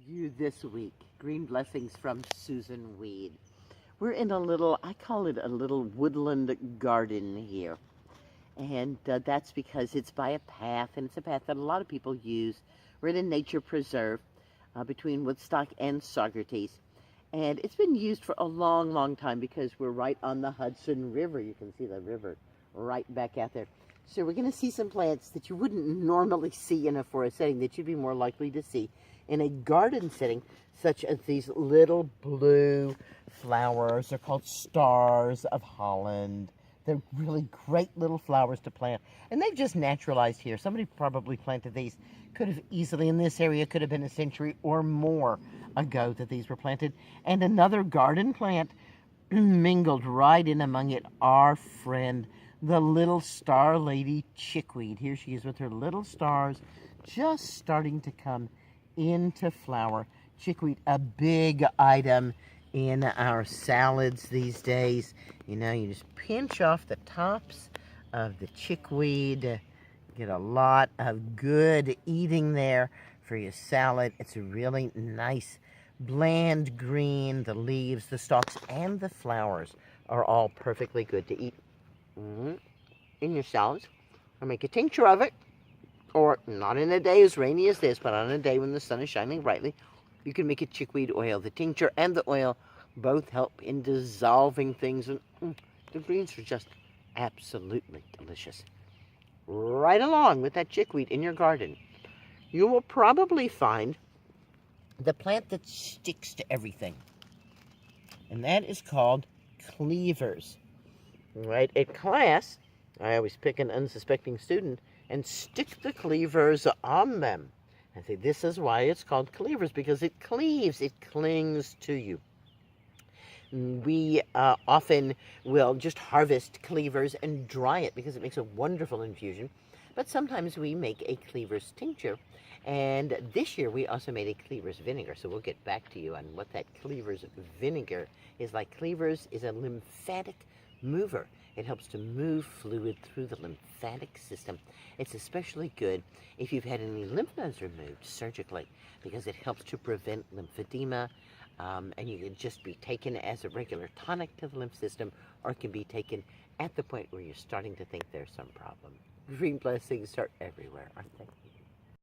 You this week. Green blessings from Susan Weed. We're in a little, I call it a little woodland garden here. And that's because it's by a path, and it's a path that a lot of people use. We're in a nature preserve between Woodstock and Saugerties. And it's been used for a long, long time because we're right on the Hudson River. You can see the river right back out there. So we're going to see some plants that you wouldn't normally see in a forest setting that you'd be more likely to see in a garden setting, such as these little blue flowers. They're called stars of Holland. They're really great little flowers to plant, and they've just naturalized here. Somebody probably planted these. Could have easily, in this area, could have been a century or more ago that these were planted. And another garden plant mingled right in among it, our friend, the little star lady chickweed. Here she is with her little stars just starting to come into flower. Chickweed, a big item in our salads these days. You know, you just pinch off the tops of the chickweed. Get a lot of good eating there for your salad. It's a really nice, bland green. The leaves, the stalks, and the flowers are all perfectly good to eat in your salads. Or make a tincture of it. Or not in a day as rainy as this, but on a day when the sun is shining brightly, you can make a chickweed oil. The tincture and the oil both help in dissolving things, and the greens are just absolutely delicious. Right along with that chickweed in your garden, you will probably find the plant that sticks to everything, and that is called cleavers. Right? At class, I always pick an unsuspecting student and stick the cleavers on them. I say, this is why it's called cleavers, because it cleaves, it clings to you. We often will just harvest cleavers and dry it because it makes a wonderful infusion. But sometimes we make a cleavers tincture. And this year we also made a cleavers vinegar. So we'll get back to you on what that cleavers vinegar is like. Cleavers is a lymphatic mover. It helps to move fluid through the lymphatic system. It's especially good if you've had any lymph nodes removed surgically, because it helps to prevent lymphedema. And you can just be taken as a regular tonic to the lymph system, or it can be taken at the point where you're starting to think there's some problem. Green blessings are everywhere, aren't they?